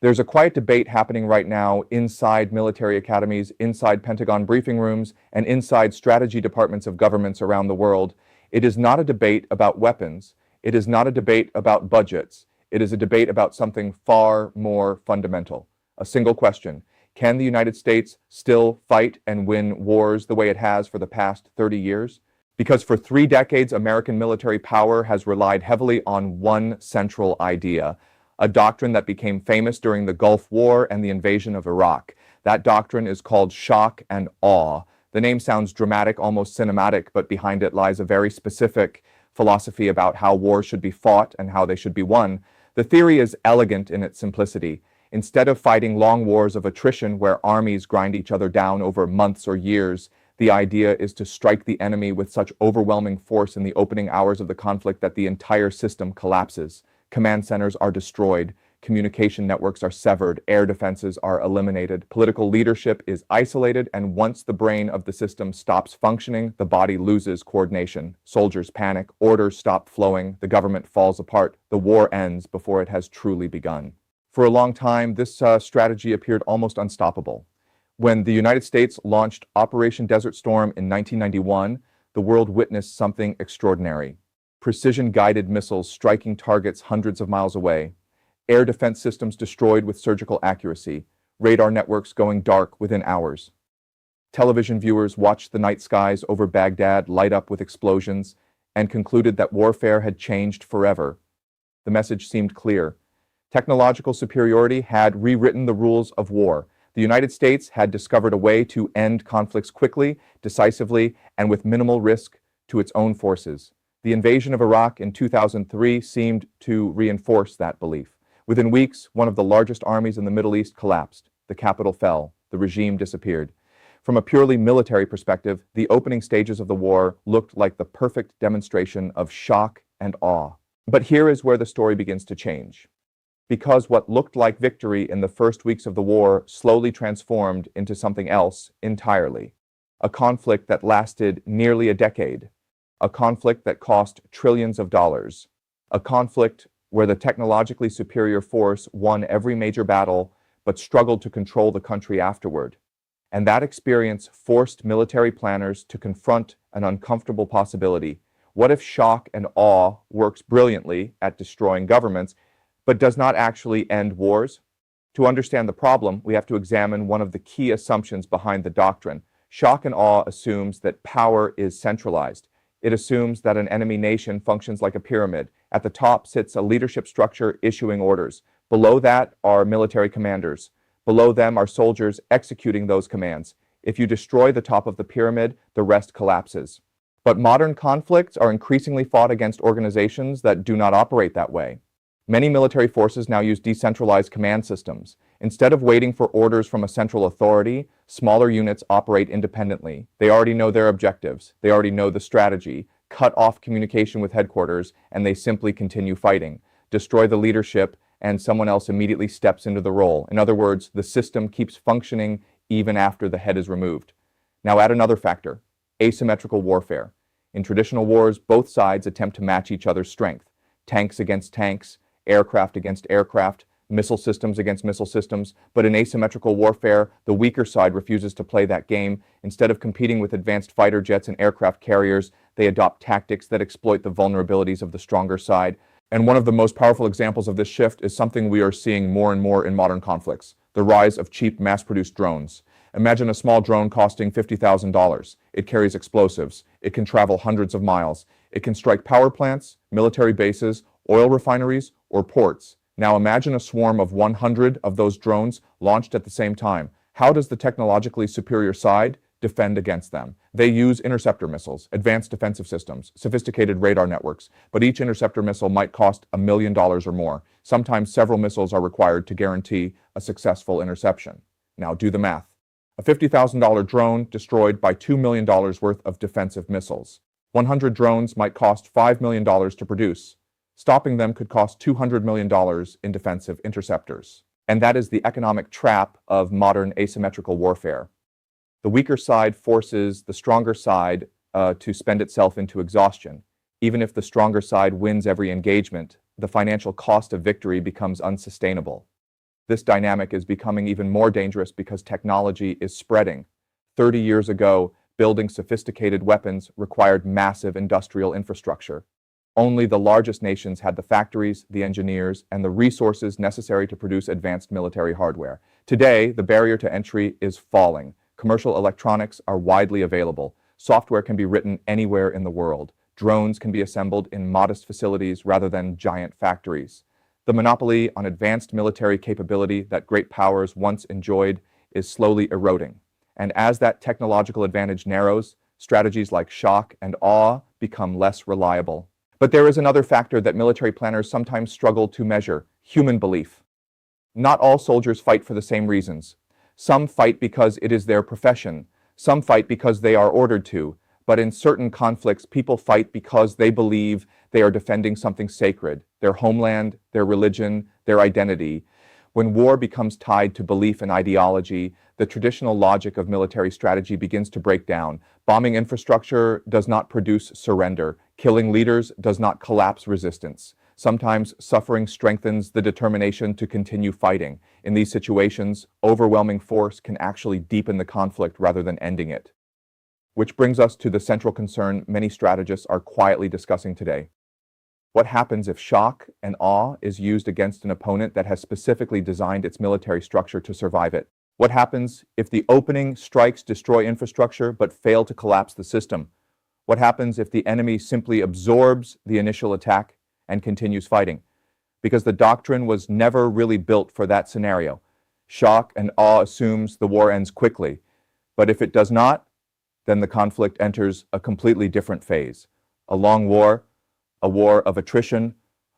There's a quiet debate happening right now inside military academies, inside Pentagon briefing rooms, and inside strategy departments of governments around the world. It is not a debate about weapons. It is not a debate about budgets. It is a debate about something far more fundamental. A single question: can the United States still fight and win wars the way it has for the past 30 years? Because for 3 decades, American military power has relied heavily on one central idea, a doctrine that became famous during the Gulf War and the invasion of Iraq. That doctrine is called shock and awe. The name sounds dramatic, almost cinematic, but behind it lies a very specific philosophy about how wars should be fought and how they should be won. The theory is elegant in its simplicity. Instead of fighting long wars of attrition where armies grind each other down over months or years, the idea is to strike the enemy with such overwhelming force in the opening hours of the conflict that the entire system collapses. Command centers are destroyed, communication networks are severed, air defenses are eliminated, political leadership is isolated, and once the brain of the system stops functioning, the body loses coordination. Soldiers panic, orders stop flowing, the government falls apart, the war ends before it has truly begun. For a long time, this strategy appeared almost unstoppable. When the United States launched Operation Desert Storm in 1991, the world witnessed something extraordinary. Precision-guided missiles striking targets hundreds of miles away, air defense systems destroyed with surgical accuracy, radar networks going dark within hours. Television viewers watched the night skies over Baghdad light up with explosions and concluded that warfare had changed forever. The message seemed clear. Technological superiority had rewritten the rules of war. The United States had discovered a way to end conflicts quickly, decisively, and with minimal risk to its own forces. The invasion of Iraq in 2003 seemed to reinforce that belief. Within weeks, one of the largest armies in the Middle East collapsed. The capital fell. The regime disappeared. From a purely military perspective, the opening stages of the war looked like the perfect demonstration of shock and awe. But here is where the story begins to change. Because what looked like victory in the first weeks of the war slowly transformed into something else entirely. A conflict that lasted nearly a decade. A conflict that cost trillions of dollars. A conflict where the technologically superior force won every major battle but struggled to control the country afterward. And that experience forced military planners to confront an uncomfortable possibility. What if shock and awe works brilliantly at destroying governments, but does not actually end wars? To understand the problem, we have to examine one of the key assumptions behind the doctrine. Shock and awe assumes that power is centralized. It assumes that an enemy nation functions like a pyramid. At the top sits a leadership structure issuing orders. Below that are military commanders. Below them are soldiers executing those commands. If you destroy the top of the pyramid, the rest collapses. But modern conflicts are increasingly fought against organizations that do not operate that way. Many military forces now use decentralized command systems. Instead of waiting for orders from a central authority, smaller units operate independently. They already know their objectives. They already know the strategy. Cut off communication with headquarters, and they simply continue fighting. Destroy the leadership, and someone else immediately steps into the role. In other words, the system keeps functioning even after the head is removed. Now add another factor: asymmetrical warfare. In traditional wars, both sides attempt to match each other's strength. Tanks against tanks, aircraft against aircraft, missile systems against missile systems. But in asymmetrical warfare, the weaker side refuses to play that game. Instead of competing with advanced fighter jets and aircraft carriers, they adopt tactics that exploit the vulnerabilities of the stronger side. And one of the most powerful examples of this shift is something we are seeing more and more in modern conflicts: the rise of cheap, mass-produced drones. Imagine a small drone costing $50,000. It carries explosives. It can travel hundreds of miles. It can strike power plants, military bases, oil refineries, or ports. Now imagine a swarm of 100 of those drones launched at the same time. How does the technologically superior side defend against them? They use interceptor missiles, advanced defensive systems, sophisticated radar networks, but each interceptor missile might cost $1 million or more. Sometimes several missiles are required to guarantee a successful interception. Now do the math. A $50,000 drone destroyed by $2 million worth of defensive missiles. 100 drones might cost $5 million to produce. Stopping them could cost $200 million in defensive interceptors. And that is the economic trap of modern asymmetrical warfare. The weaker side forces the stronger side to spend itself into exhaustion. Even if the stronger side wins every engagement, the financial cost of victory becomes unsustainable. This dynamic is becoming even more dangerous because technology is spreading. 30 years ago, building sophisticated weapons required massive industrial infrastructure. Only the largest nations had the factories, the engineers, and the resources necessary to produce advanced military hardware. Today, the barrier to entry is falling. Commercial electronics are widely available. Software can be written anywhere in the world. Drones can be assembled in modest facilities rather than giant factories. The monopoly on advanced military capability that great powers once enjoyed is slowly eroding. And as that technological advantage narrows, strategies like shock and awe become less reliable. But there is another factor that military planners sometimes struggle to measure: human belief. Not all soldiers fight for the same reasons. Some fight because it is their profession. Some fight because they are ordered to. But in certain conflicts, people fight because they believe they are defending something sacred: their homeland, their religion, their identity. When war becomes tied to belief and ideology, the traditional logic of military strategy begins to break down. Bombing infrastructure does not produce surrender. Killing leaders does not collapse resistance. Sometimes suffering strengthens the determination to continue fighting. In these situations, overwhelming force can actually deepen the conflict rather than ending it. Which brings us to the central concern many strategists are quietly discussing today. What happens if shock and awe is used against an opponent that has specifically designed its military structure to survive it? What happens if the opening strikes destroy infrastructure but fail to collapse the system? What happens if the enemy simply absorbs the initial attack and continues fighting? Because the doctrine was never really built for that scenario. Shock and awe assumes the war ends quickly. But if it does not, then the conflict enters a completely different phase. A long war, a war of attrition,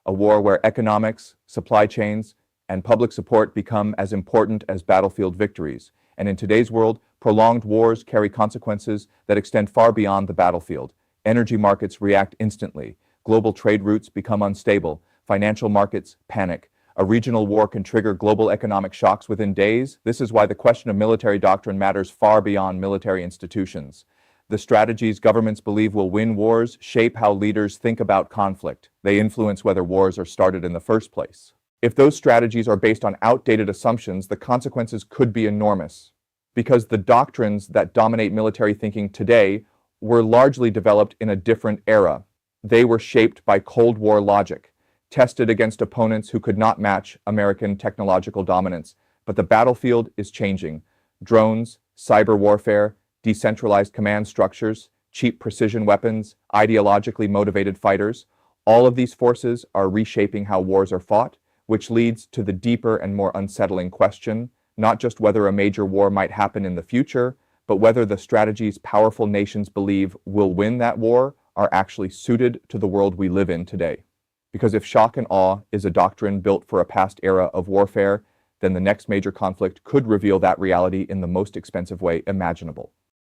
a war where economics, supply chains, and public support become as important as battlefield victories. And in today's world, prolonged wars carry consequences that extend far beyond the battlefield. Energy markets react instantly. Global trade routes become unstable. Financial markets panic. A regional war can trigger global economic shocks within days. This is why the question of military doctrine matters far beyond military institutions. The strategies governments believe will win wars shape how leaders think about conflict. They influence whether wars are started in the first place. If those strategies are based on outdated assumptions, the consequences could be enormous, because the doctrines that dominate military thinking today were largely developed in a different era. They were shaped by Cold War logic, tested against opponents who could not match American technological dominance. But the battlefield is changing. Drones, cyber warfare, decentralized command structures, cheap precision weapons, ideologically motivated fighters, all of these forces are reshaping how wars are fought, which leads to the deeper and more unsettling question, not just whether a major war might happen in the future, but whether the strategies powerful nations believe will win that war are actually suited to the world we live in today. Because if shock and awe is a doctrine built for a past era of warfare, then the next major conflict could reveal that reality in the most expensive way imaginable.